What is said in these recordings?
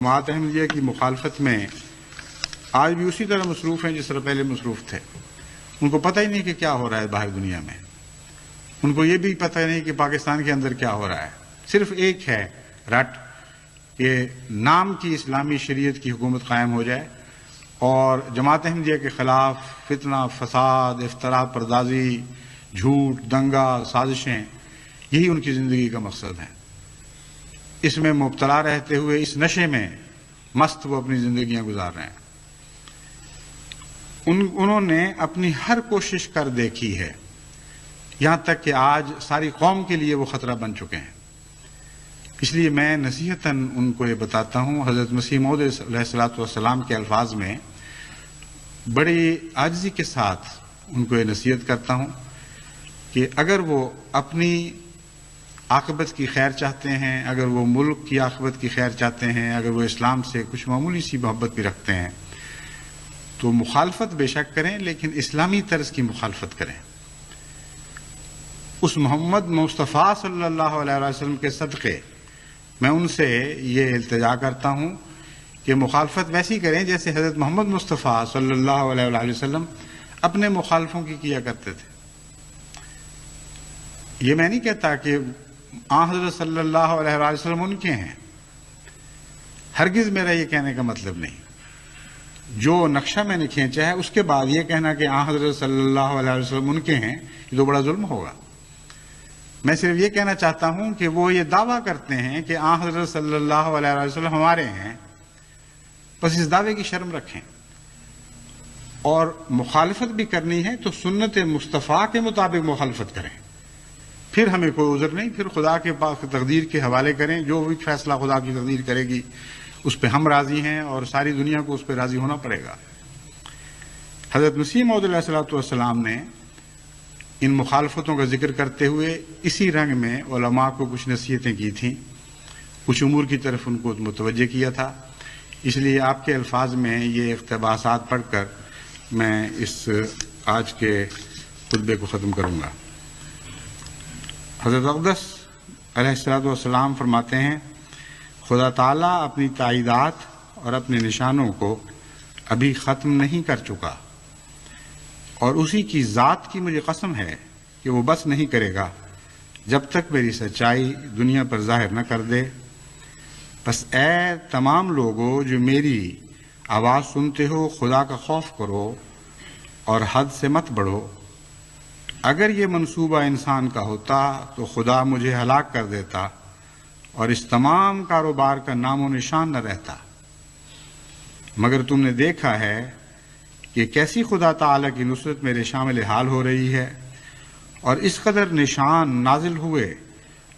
جماعت احمدیہ کی مخالفت میں آج بھی اسی طرح مصروف ہیں جس طرح پہلے مصروف تھے۔ ان کو پتہ ہی نہیں کہ کیا ہو رہا ہے باہر دنیا میں، ان کو یہ بھی پتہ نہیں کہ پاکستان کے اندر کیا ہو رہا ہے۔ صرف ایک ہے رٹ کہ نام کی اسلامی شریعت کی حکومت قائم ہو جائے اور جماعت احمدیہ کے خلاف فتنہ، فساد، افتراء پردازی، جھوٹ، دنگا، سازشیں، یہی ان کی زندگی کا مقصد ہے۔ اس میں مبتلا رہتے ہوئے اس نشے میں مست وہ اپنی زندگیاں گزار رہے ہیں۔ انہوں نے اپنی ہر کوشش کر دیکھی ہے، یہاں تک کہ آج ساری قوم کے لیے وہ خطرہ بن چکے ہیں۔ اس لیے میں نصیحتاً ان کو یہ بتاتا ہوں، حضرت مسیح موعود علیہ السلام کے الفاظ میں بڑی عاجزی کے ساتھ ان کو یہ نصیحت کرتا ہوں کہ اگر وہ اپنی عاقبت کی خیر چاہتے ہیں، اگر وہ ملک کی عاقبت کی خیر چاہتے ہیں، اگر وہ اسلام سے کچھ معمولی سی محبت بھی رکھتے ہیں تو مخالفت بے شک کریں، لیکن اسلامی طرز کی مخالفت کریں۔ اس محمد مصطفیٰ صلی اللہ علیہ وسلم کے صدقے میں ان سے یہ التجا کرتا ہوں کہ مخالفت ویسی کریں جیسے حضرت محمد مصطفیٰ صلی اللہ علیہ وسلم اپنے مخالفوں کی کیا کرتے تھے۔ یہ میں نہیں کہتا کہ حضرت صلی اللہ علیہ وسلم ان کے ہیں، ہرگز میرا یہ کہنے کا مطلب نہیں۔ جو نقشہ میں نے کھینچا ہے اس کے بعد یہ کہنا کہ حضرت صلی اللہ علیہ وسلم ان کے ہیں، یہ تو بڑا ظلم ہوگا۔ میں صرف یہ کہنا چاہتا ہوں کہ وہ یہ دعویٰ کرتے ہیں کہ حضرت صلی اللہ علیہ وسلم ہمارے ہیں، بس اس دعوے کی شرم رکھیں، اور مخالفت بھی کرنی ہے تو سنت مصطفیٰ کے مطابق مخالفت کریں، پھر ہمیں کوئی عذر نہیں، پھر خدا کے پاس تقدیر کے حوالے کریں، جو بھی فیصلہ خدا کی تقدیر کرے گی اس پہ ہم راضی ہیں اور ساری دنیا کو اس پہ راضی ہونا پڑے گا۔ حضرت مسیح موعود علیہ السلام نے ان مخالفتوں کا ذکر کرتے ہوئے اسی رنگ میں علماء کو کچھ نصیحتیں کی تھیں، کچھ امور کی طرف ان کو متوجہ کیا تھا۔ اس لیے آپ کے الفاظ میں یہ اقتباسات پڑھ کر میں اس آج کے خطبے کو ختم کروں گا۔ حضرت اقدس علیہ السلام فرماتے ہیں، خدا تعالیٰ اپنی تائیدات اور اپنے نشانوں کو ابھی ختم نہیں کر چکا، اور اسی کی ذات کی مجھے قسم ہے کہ وہ بس نہیں کرے گا جب تک میری سچائی دنیا پر ظاہر نہ کر دے۔ بس اے تمام لوگوں جو میری آواز سنتے ہو، خدا کا خوف کرو اور حد سے مت بڑھو۔ اگر یہ منصوبہ انسان کا ہوتا تو خدا مجھے ہلاک کر دیتا اور اس تمام کاروبار کا نام و نشان نہ رہتا، مگر تم نے دیکھا ہے کہ کیسی خدا تعالیٰ کی نصرت میرے شامل حال ہو رہی ہے، اور اس قدر نشان نازل ہوئے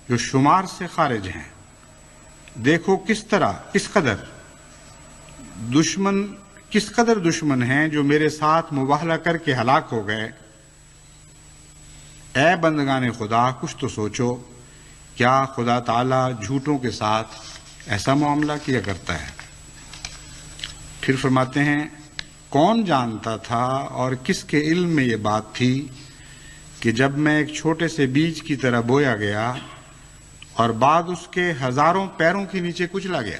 جو شمار سے خارج ہیں۔ دیکھو کس قدر دشمن ہیں جو میرے ساتھ مباہلہ کر کے ہلاک ہو گئے۔ اے بندگان خدا، کچھ تو سوچو، کیا خدا تعالیٰ جھوٹوں کے ساتھ ایسا معاملہ کیا کرتا ہے؟ پھر فرماتے ہیں، کون جانتا تھا اور کس کے علم میں یہ بات تھی کہ جب میں ایک چھوٹے سے بیج کی طرح بویا گیا اور بعد اس کے ہزاروں پیروں کے نیچے کچلا گیا،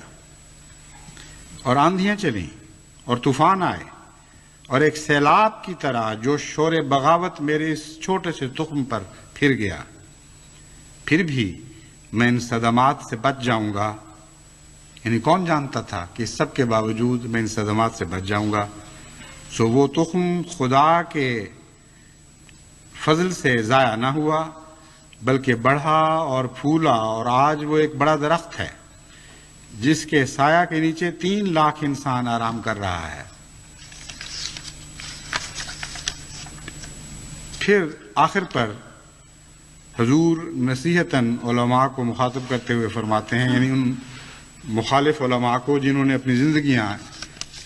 اور آندھیاں چلیں اور طوفان آئے اور ایک سیلاب کی طرح جو شور بغاوت میرے اس چھوٹے سے تخم پر پھر گیا، پھر بھی میں ان صدمات سے بچ جاؤں گا۔ یعنی کون جانتا تھا کہ اس سب کے باوجود میں ان صدمات سے بچ جاؤں گا؟ سو وہ تخم خدا کے فضل سے ضائع نہ ہوا، بلکہ بڑھا اور پھولا، اور آج وہ ایک بڑا درخت ہے جس کے سایہ کے نیچے 3 لاکھ انسان آرام کر رہا ہے۔ پھر آخر پر حضور نصیحتاً علماء کو مخاطب کرتے ہوئے فرماتے ہیں، یعنی ان مخالف علماء کو جنہوں نے اپنی زندگیاں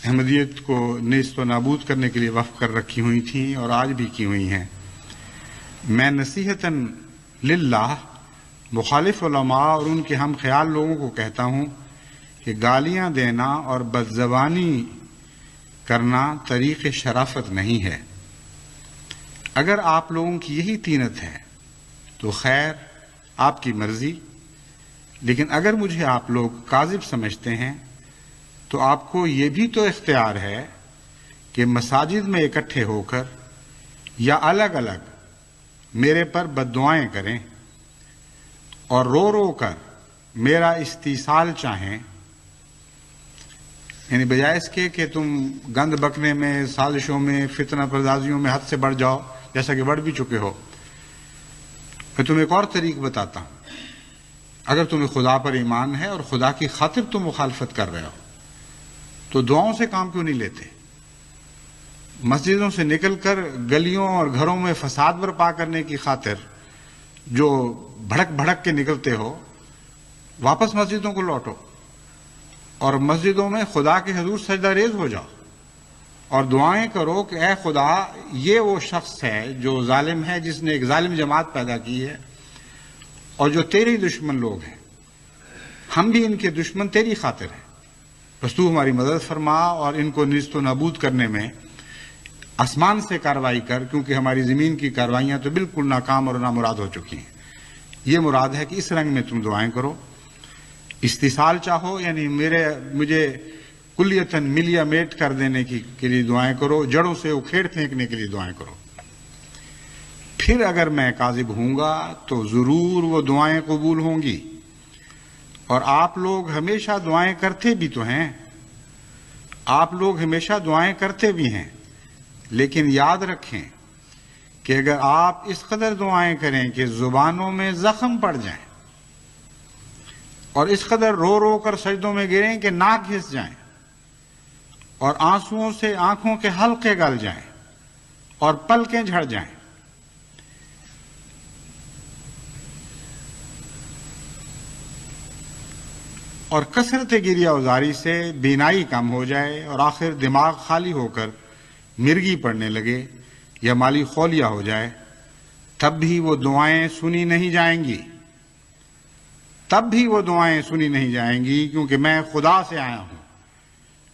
احمدیت کو نیست و نابود کرنے کے لیے وقف کر رکھی ہوئی تھیں اور آج بھی کی ہوئی ہیں، میں نصیحتاً للہ مخالف علماء اور ان کے ہم خیال لوگوں کو کہتا ہوں کہ گالیاں دینا اور بدزبانی کرنا طریق شرافت نہیں ہے۔ اگر آپ لوگوں کی یہی طینت ہے تو خیر، آپ کی مرضی، لیکن اگر مجھے آپ لوگ کاذب سمجھتے ہیں تو آپ کو یہ بھی تو اختیار ہے کہ مساجد میں اکٹھے ہو کر یا الگ الگ میرے پر بد دعائیں کریں اور رو رو کر میرا استیصال چاہیں، یعنی بجائے اس کے کہ تم گند بکنے میں، سازشوں میں، فتنہ پردازیوں میں حد سے بڑھ جاؤ، جیسا کہ بڑھ بھی چکے ہو، میں تمہیں ایک اور طریق بتاتا ہوں۔ اگر تمہیں خدا پر ایمان ہے اور خدا کی خاطر تم مخالفت کر رہے ہو تو دعاؤں سے کام کیوں نہیں لیتے؟ مسجدوں سے نکل کر گلیوں اور گھروں میں فساد برپا کرنے کی خاطر جو بھڑک بھڑک کے نکلتے ہو، واپس مسجدوں کو لوٹو اور مسجدوں میں خدا کے حضور سجدہ ریز ہو جاؤ اور دعائیں کرو کہ اے خدا، یہ وہ شخص ہے جو ظالم ہے، جس نے ایک ظالم جماعت پیدا کی ہے اور جو تیرے دشمن لوگ ہیں، ہم بھی ان کے دشمن تیری خاطر ہیں، بس تو ہماری مدد فرما اور ان کو نیست و نابود کرنے میں آسمان سے کارروائی کر، کیونکہ ہماری زمین کی کارروائیاں تو بالکل ناکام اور نامراد ہو چکی ہیں۔ یہ مراد ہے کہ اس رنگ میں تم دعائیں کرو، استیصال چاہو، یعنی مجھے کلیتاً ملیا میٹ کر دینے کے لیے دعائیں کرو، جڑوں سے اکھیڑ پھینکنے کے لیے دعائیں کرو۔ پھر اگر میں کاذب ہوں گا تو ضرور وہ دعائیں قبول ہوں گی، اور آپ لوگ ہمیشہ دعائیں کرتے بھی تو ہیں، آپ لوگ ہمیشہ دعائیں کرتے بھی ہیں، لیکن یاد رکھیں کہ اگر آپ اس قدر دعائیں کریں کہ زبانوں میں زخم پڑ جائیں اور اس قدر رو رو کر سجدوں میں گریں کہ ناک گھس جائیں اور آنسوؤں سے آنکھوں کے حلقے گل جائیں اور پلکیں جھڑ جائیں، اور کثرت گریہ وزاری سے بینائی کم ہو جائے اور آخر دماغ خالی ہو کر مرگی پڑنے لگے یا مالی خولیہ ہو جائے، تب بھی وہ دعائیں سنی نہیں جائیں گی، تب بھی وہ دعائیں سنی نہیں جائیں گی، کیونکہ میں خدا سے آیا ہوں۔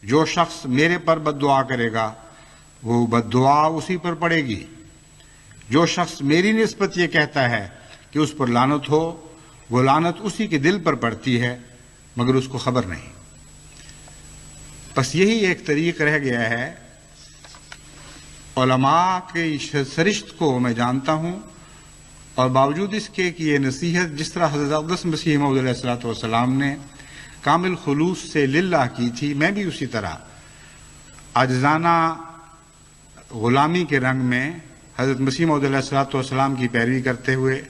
جو شخص میرے پر بد دعا کرے گا وہ بد دعا اسی پر پڑے گی، جو شخص میری نسبت یہ کہتا ہے کہ اس پر لعنت ہو، وہ لعنت اسی کے دل پر پڑتی ہے مگر اس کو خبر نہیں۔ بس یہی ایک طریق رہ گیا ہے۔ علماء کی سرشت کو میں جانتا ہوں، اور باوجود اس کے کہ یہ نصیحت جس طرح حضرت اقدس مسیح موعود علیہ الصلوۃ والسلام نے کامل خلوص سے للہ کی تھی، میں بھی اسی طرح عاجزانہ غلامی کے رنگ میں حضرت مسیح موعود علیہ الصلوۃ والسلام کی پیروی کرتے ہوئے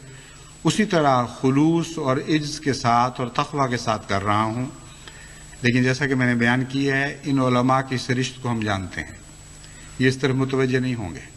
اسی طرح خلوص اور عجز کے ساتھ اور تقویٰ کے ساتھ کر رہا ہوں۔ لیکن جیسا کہ میں نے بیان کیا ہے، ان علماء کی سرشت کو ہم جانتے ہیں، یہ اس طرح متوجہ نہیں ہوں گے۔